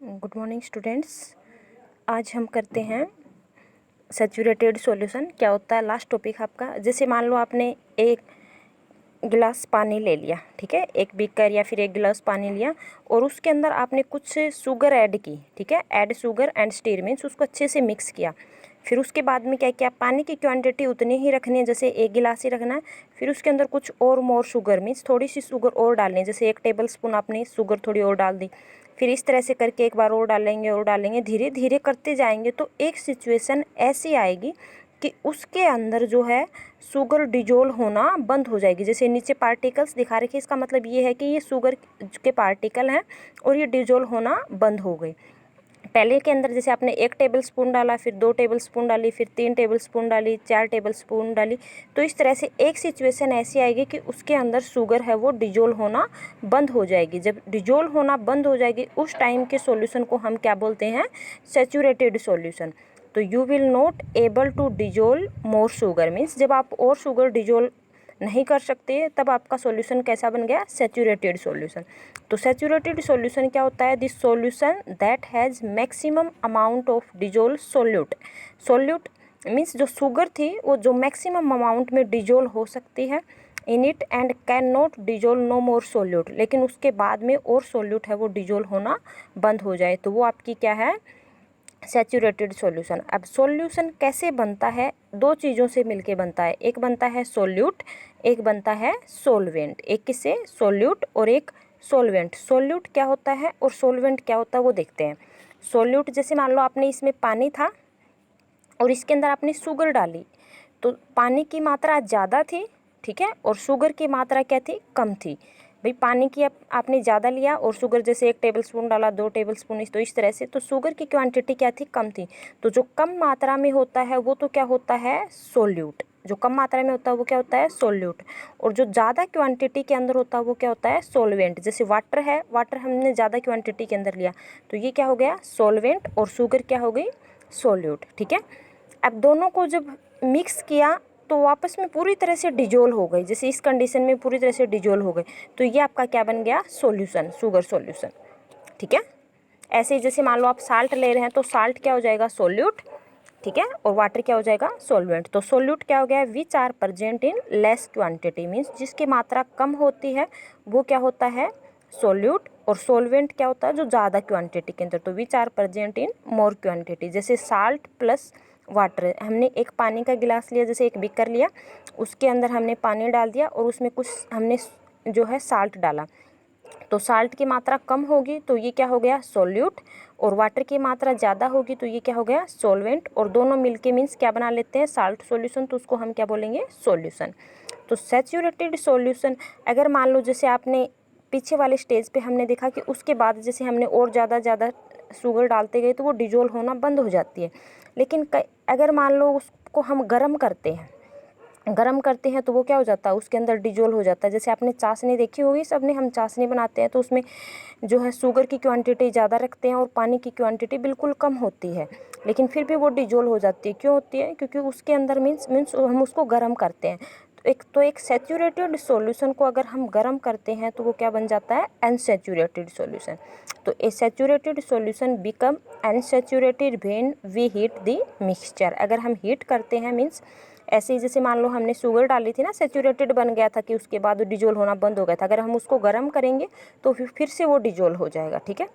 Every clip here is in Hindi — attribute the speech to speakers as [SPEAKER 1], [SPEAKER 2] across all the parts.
[SPEAKER 1] Good morning students. आज हम करते हैं सैचुरेटेड सॉल्यूशन। क्या होता है लास्ट टॉपिक आपका। जैसे मान लो आपने एक गिलास पानी ले लिया, ठीक है, एक बीकर या फिर एक गिलास पानी लिया और उसके अंदर आपने कुछ शुगर ऐड की, ठीक है, add sugar and stir means उसको अच्छे से मिक्स किया। फिर उसके बाद में क्या किया, पानी की क्वांटिटी उतनी ही रखनी है, जैसे एक गिलास ही रखना है। फिर उसके अंदर कुछ और मोर शुगर मीन्स थोड़ी सी शुगर और डालनी है, जैसे 1 टेबल स्पून आपने शुगर थोड़ी और डाल दी। फिर इस तरह से करके एक बार और डालेंगे, धीरे धीरे करते जाएंगे तो एक सिचुएशन ऐसी आएगी कि उसके अंदर जो है शुगर डिजोल्व होना बंद हो जाएगी। जैसे नीचे पार्टिकल्स दिखा रखे, इसका मतलब ये है कि ये शुगर के पार्टिकल हैं और ये डिजोल्व होना बंद हो गई। पहले के अंदर जैसे आपने 1 टेबल स्पून डाला, फिर 2 टेबल स्पून डाली, फिर 3 टेबल स्पून डाली, 4 टेबल स्पून डाली, तो इस तरह से एक सिचुएशन ऐसी आएगी कि उसके अंदर शुगर है वो डिजोल्व होना बंद हो जाएगी। जब डिजोल्व होना बंद हो जाएगी उस टाइम के सॉल्यूशन को हम क्या बोलते हैं, सैचुरेटेड सॉल्यूशन। तो you will not able to dissolve more sugar means जब आप और शुगर डिजोल्व नहीं कर सकते तब आपका सॉल्यूशन कैसा बन गया, सैचुरेटेड सॉल्यूशन। तो सैचुरेटेड सॉल्यूशन क्या होता है, this solution that has maximum amount of dissolve solute. Solute means जो शुगर थी वो जो मैक्सिमम अमाउंट में डिजोल्व हो सकती है in it and can not dissolve no more solute, लेकिन उसके बाद में और सोल्यूट है वो डिजोल्व होना बंद हो जाए, तो वो आपकी क्या है, सैचुरेटेड सॉल्यूशन। अब सॉल्यूशन कैसे बनता है, 2 चीज़ों से मिलके बनता है, एक बनता है सोल्यूट, एक बनता है सोलवेंट। एक किससे, सोल्यूट और एक सोलवेंट। सोल्यूट क्या होता है और सोलवेंट क्या होता है वो देखते हैं। सोल्यूट जैसे मान लो आपने इसमें पानी था और इसके अंदर आपने शुगर डाली, तो पानी की मात्रा ज़्यादा थी, ठीक है, और शुगर की मात्रा क्या थी, कम थी। भाई पानी की आपने ज़्यादा लिया और शुगर जैसे 1 टेबल स्पून डाला, 2 टेबल स्पून, तो इस तरह से, तो शुगर की क्वांटिटी क्या थी, कम थी। तो जो कम मात्रा में होता है वो तो क्या होता है, सोल्यूट। जो कम मात्रा में होता है वो क्या होता है, सोल्यूट। और जो ज़्यादा क्वांटिटी के अंदर होता है वो क्या होता है, सोलवेंट। जैसे वाटर है, वाटर हमने ज़्यादा क्वांटिटी के अंदर लिया तो ये क्या हो गया, सोलवेंट, और शुगर क्या हो गई, सोल्यूट, ठीक है। अब दोनों को जब मिक्स किया तो वापस में पूरी तरह से डिजोल्व हो गई, जैसे इस कंडीशन में पूरी तरह से डिजोल्व हो गई, तो ये आपका क्या बन गया, सॉल्यूशन, शुगर सॉल्यूशन, ठीक है। ऐसे ही जैसे मान लो आप साल्ट ले रहे हैं तो साल्ट क्या हो जाएगा, सोल्यूट, ठीक है, और वाटर क्या हो जाएगा, सोलवेंट। तो सोल्यूट क्या हो गया, which are present in less quantity means जिसकी मात्रा कम होती है वो क्या होता है, सोल्यूट। और सोलवेंट क्या होता है, जो ज़्यादा क्वांटिटी के अंदर, तो which are present in more quantity. जैसे साल्ट प्लस वाटर, हमने एक पानी का गिलास लिया, जैसे एक बीकर लिया, उसके अंदर हमने पानी डाल दिया और उसमें कुछ हमने जो है साल्ट डाला, तो साल्ट की मात्रा कम होगी तो ये क्या हो गया, सोल्यूट, और वाटर की मात्रा ज़्यादा होगी तो ये क्या हो गया, सोलवेंट, और दोनों मिलके मीन्स क्या बना लेते हैं, साल्ट सॉल्यूशन, तो उसको हम क्या बोलेंगे, सॉल्यूशन। तो सैचुरेटेड सॉल्यूशन, अगर मान लो जैसे आपने पीछे वाले स्टेज पे हमने देखा कि उसके बाद जैसे हमने और ज़्यादा शुगर डालते गए तो वो डिजोल्व होना बंद हो जाती है। लेकिन अगर मान लो उसको हम गर्म करते हैं, तो वो क्या हो जाता है, उसके अंदर डिजोल्व हो जाता है। जैसे आपने चाशनी देखी होगी, सबने, हम चाशनी बनाते हैं तो उसमें जो है शुगर की क्वांटिटी ज़्यादा रखते हैं और पानी की क्वांटिटी बिल्कुल कम होती है, लेकिन फिर भी वो डिजोल्व हो जाती है। क्यों होती है, क्योंकि उसके अंदर मीन्स हम उसको गर्म करते हैं। तो एक सैचुरेटेड सॉल्यूशन को अगर हम गर्म करते हैं तो वो क्या बन जाता है, अनसैचुरेटेड सॉल्यूशन। तो a saturated solution become unsaturated when we heat the mixture. अगर हम हीट करते हैं मीन्स ऐसे ही, जैसे मान लो हमने शुगर डाली थी ना, सैचुरेटेड बन गया था कि उसके बाद डिजोल्व होना बंद हो गया था, अगर हम उसको गर्म करेंगे तो फिर से वो डिजोल्व हो जाएगा, ठीक है।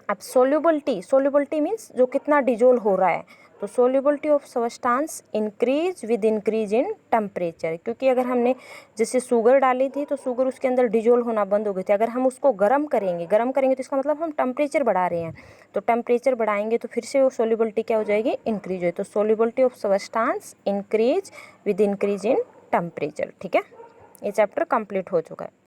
[SPEAKER 1] अब सोल्युबिलिटी मीन्स जो कितना डिजोल्व हो रहा है, तो solubility of substance increase with increase in temperature. क्योंकि अगर हमने जैसे शुगर डाली थी तो शुगर उसके अंदर डिजोल्व होना बंद हो गई थी, अगर हम उसको गर्म करेंगे तो इसका मतलब हम टेम्परेचर बढ़ा रहे हैं, तो टेम्परेचर बढ़ाएंगे तो फिर से वो सोल्युबिलिटी क्या हो जाएगी, इंक्रीज हो। तो solubility of substance increase with increase in temperature, ठीक है। ये चैप्टर कंप्लीट हो चुका है।